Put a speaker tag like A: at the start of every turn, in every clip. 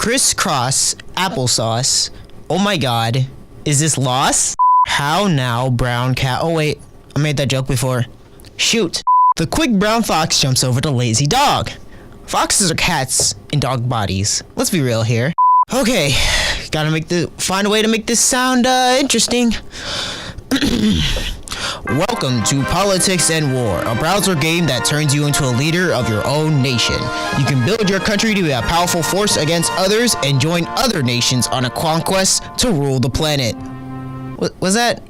A: Crisscross applesauce. Oh my god. Is this lost? How now, brown cat? Oh wait, I made that joke before. Shoot. The quick brown fox jumps over the lazy dog. Foxes are cats in dog bodies. Let's be real here. Okay, gotta find a way to make this sound interesting. Welcome to Politics and War, a browser game that turns you into a leader of your own nation. You can build your country to be a powerful force against others and join other nations on a conquest to rule the planet. Was that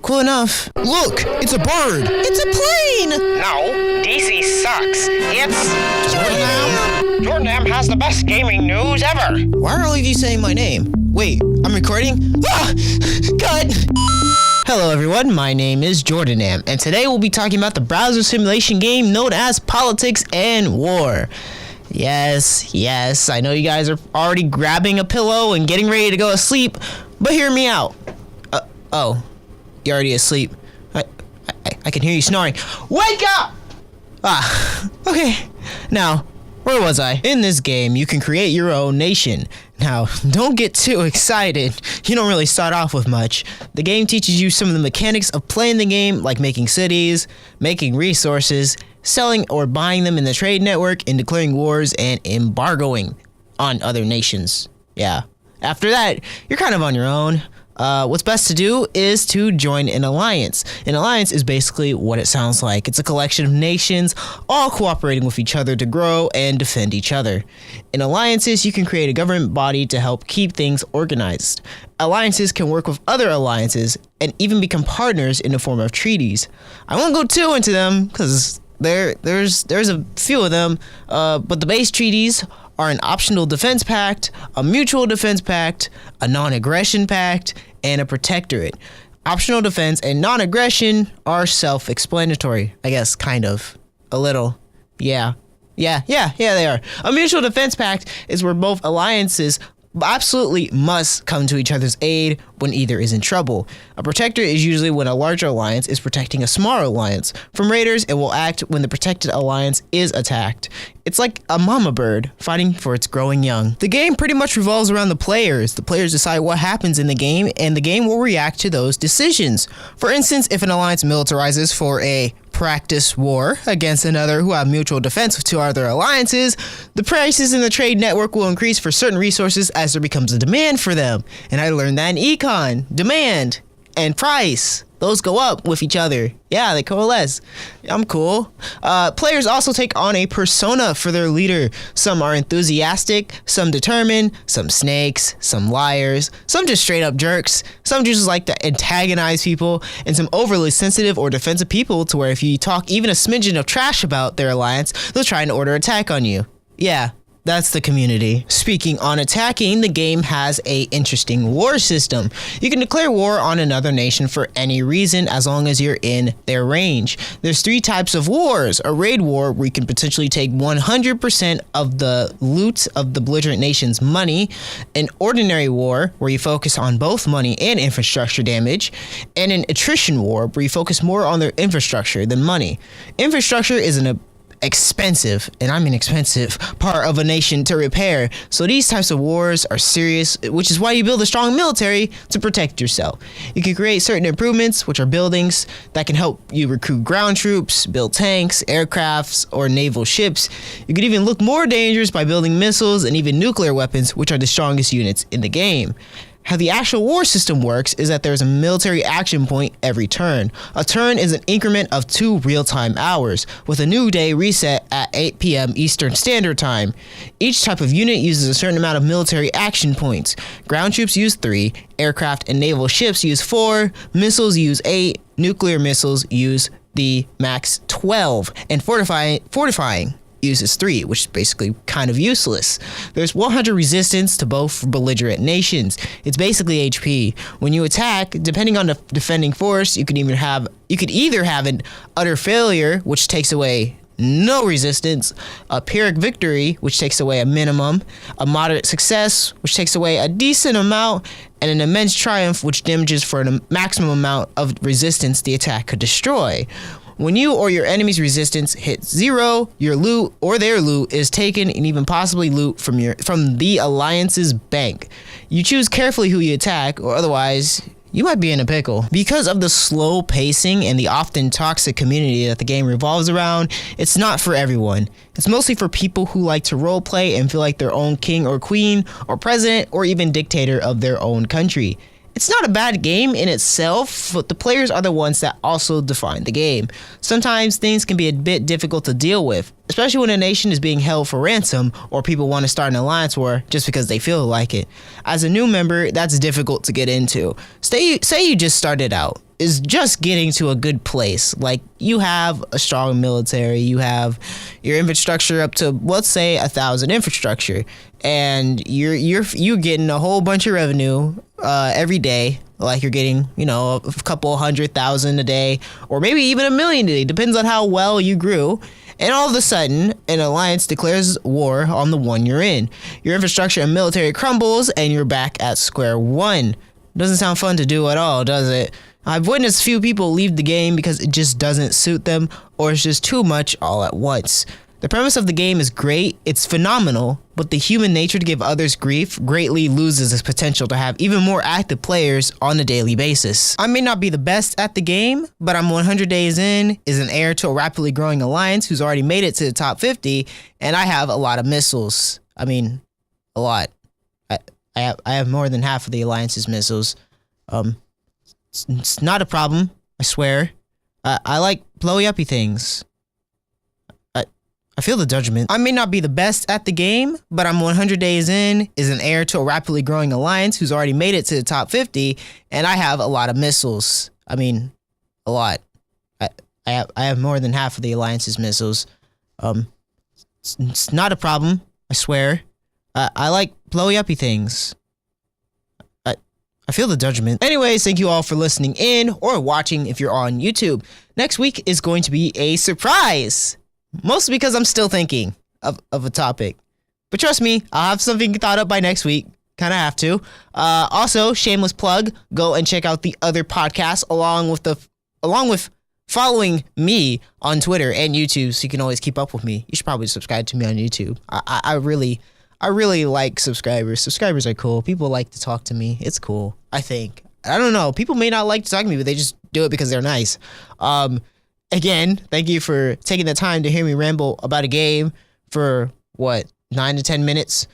A: cool enough? Look, it's a bird. It's a plane.
B: No, DC sucks. It's JordonAM. JordonAM has the best gaming news ever.
A: Why are all of you saying my name? Wait, I'm recording? Ah! Cut! Hello everyone, my name is JordonAM, and today we'll be talking about the browser simulation game known as Politics and War. Yes, I know you guys are already grabbing a pillow and getting ready to go to sleep, but hear me out. Oh, you're already asleep. I can hear you snoring. Wake up! Okay. Now, where was I? In this game, you can create your own nation. Now, don't get too excited. You don't really start off with much. The game teaches you some of the mechanics of playing the game, like making cities, making resources, selling or buying them in the trade network, and declaring wars and embargoing on other nations. Yeah. After that, you're kind of on your own. What's best to do is to join an alliance. An alliance is basically what it sounds like. It's a collection of nations all cooperating with each other to grow and defend each other. In alliances, you can create a government body to help keep things organized. Alliances can work with other alliances and even become partners in the form of treaties. I won't go too into them because there's a few of them, but the base treaties are an optional defense pact, a mutual defense pact, a non-aggression pact, and a protectorate. Optional defense and non-aggression are self-explanatory, I guess, kind of. A little. Yeah, they are. A mutual defense pact is where both alliances absolutely must come to each other's aid when either is in trouble. A protector is usually when a larger alliance is protecting a smaller alliance from raiders and will act when the protected alliance is attacked. It's like a mama bird fighting for its growing young. The game pretty much revolves around the players. The players decide what happens in the game, and the game will react to those decisions. For instance, if an alliance militarizes for a practice war against another who have mutual defense with two other alliances, the prices in the trade network will increase for certain resources as there becomes a demand for them. And I learned that in econ. Demand and price, those go up with each other. Yeah, they coalesce. I'm cool. Players also take on a persona for their leader. Some are enthusiastic, some determined, some snakes, some liars, some just straight up jerks, some just like to antagonize people, and some overly sensitive or defensive people to where if you talk even a smidgen of trash about their alliance, they'll try and order attack on you. Yeah. That's the community. Speaking on attacking, the game has a interesting war system. You can declare war on another nation for any reason as long as you're in their range. There's 3 types of wars. A raid war where you can potentially take 100% of the loot of the belligerent nation's money. An ordinary war where you focus on both money and infrastructure damage. And an attrition war where you focus more on their infrastructure than money. Infrastructure is an expensive, and I mean expensive, part of a nation to repair. So these types of wars are serious, which is why you build a strong military to protect yourself. You can create certain improvements, which are buildings that can help you recruit ground troops, build tanks, aircrafts, or naval ships. You can even look more dangerous by building missiles and even nuclear weapons, which are the strongest units in the game. How the actual war system works is that there's a military action point every turn. A turn is an increment of 2 real-time hours, with a new day reset at 8 p.m. Eastern Standard Time. Each type of unit uses a certain amount of military action points. Ground troops use 3, aircraft and naval ships use 4, missiles use 8, nuclear missiles use the max 12, and fortifying uses 3, which is basically kind of useless. There's 100 resistance to both belligerent nations. It's basically HP. When you attack, depending on the defending force, you could either have an utter failure, which takes away no resistance, a Pyrrhic victory, which takes away a minimum, a moderate success, which takes away a decent amount, and an immense triumph, which damages for a maximum amount of resistance the attack could destroy. When you or your enemy's resistance hits 0, your loot or their loot is taken, and even possibly loot from the Alliance's bank. You choose carefully who you attack, or otherwise you might be in a pickle. Because of the slow pacing and the often toxic community that the game revolves around, it's not for everyone. It's mostly for people who like to roleplay and feel like their own king or queen or president or even dictator of their own country. It's not a bad game in itself, but the players are the ones that also define the game. Sometimes things can be a bit difficult to deal with, especially when a nation is being held for ransom or people want to start an alliance war just because they feel like it. As a new member, that's difficult to get into. Say you just started out, is just getting to a good place. Like, you have a strong military, you have your infrastructure up to, let's say, 1,000 infrastructure, and you're getting a whole bunch of revenue every day. Like, you're getting, a couple 100,000 a day, or maybe even 1 million a day, depends on how well you grew. And all of a sudden, an alliance declares war on the one you're in. Your infrastructure and military crumbles, and you're back at square one. Doesn't sound fun to do at all, does it? I've witnessed few people leave the game because it just doesn't suit them, or it's just too much all at once. The premise of the game is great, it's phenomenal, but the human nature to give others grief greatly loses its potential to have even more active players on a daily basis. I may not be the best at the game, but I'm 100 days in, is an heir to a rapidly growing alliance who's already made it to the top 50, and I have a lot of missiles. I mean, a lot. I have more than half of the alliance's missiles. It's not a problem, I swear. I like blowy uppy things. I feel the judgment. I may not be the best at the game, but I'm 100 days in, is an heir to a rapidly growing alliance who's already made it to the top 50, and I have a lot of missiles. I mean, a lot. I have more than half of the alliance's missiles. It's not a problem, I swear. I like blowy uppy things. I feel the judgment. Anyways, thank you all for listening in or watching if you're on YouTube. Next week is going to be a surprise. Mostly because I'm still thinking of a topic. But trust me, I'll have something thought up by next week. Kind of have to. Also, shameless plug, go and check out the other podcasts along with following me on Twitter and YouTube, so you can always keep up with me. You should probably subscribe to me on YouTube. I really like subscribers. Subscribers are cool. People like to talk to me. It's cool, I think. I don't know. People may not like to talk to me, but they just do it because they're nice. Again, thank you for taking the time to hear me ramble about a game for, 9 to 10 minutes?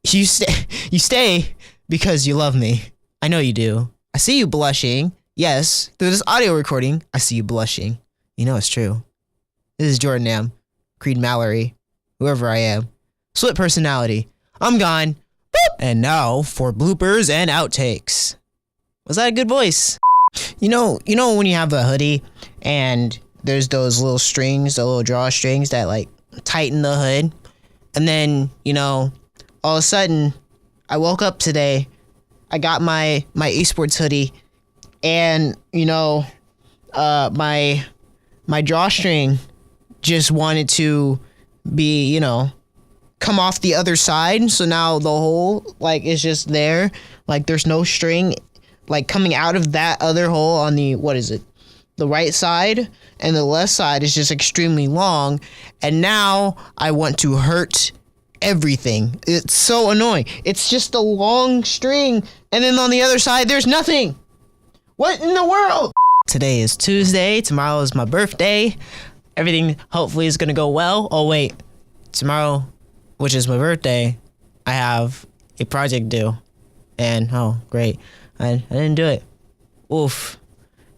A: You stay because you love me. I know you do. I see you blushing. Yes, through this audio recording, I see you blushing. You know it's true. This is JordonAM, Creed Mallory, whoever I am. Split personality. I'm gone. Boop. And now for bloopers and outtakes. Was that a good voice? You know when you have a hoodie and there's those little strings, the little drawstrings that like tighten the hood, and then all of a sudden I woke up today, I got my esports hoodie, and my drawstring just wanted to be come off the other side, so now the hole is just there, there's no string coming out of that other hole on the the right side, and the left side is just extremely long, and now I want to hurt everything. It's so annoying. It's just a long string, and then on the other side there's nothing. What in the world? Today is Tuesday, tomorrow is my birthday. Everything hopefully is gonna go well. Oh wait, tomorrow, which is my birthday, I have a project due, and oh great, I didn't do it. Oof.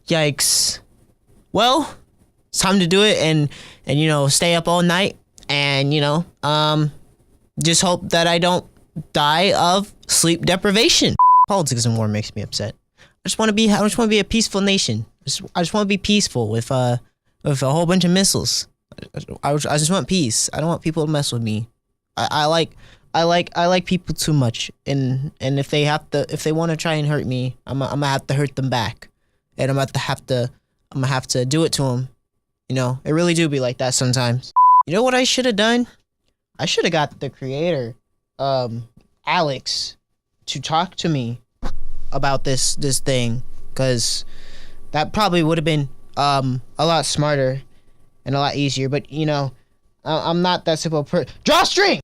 A: Yikes. Well, it's time to do it and stay up all night and just hope that I don't die of sleep deprivation. Politics and war makes me upset. I just want to be a peaceful nation. I just want to be peaceful with a whole bunch of missiles. I just want peace. I don't want people to mess with me. I like people too much, and if they want to try and hurt me, I'm gonna have to hurt them back, and I'm gonna have to do it to them. It really do be like that sometimes. You know what I should have done? I should have got the creator, Alex, to talk to me about this thing, because that probably would have been a lot smarter and a lot easier. But, you know, I'm not that simple Drawstring!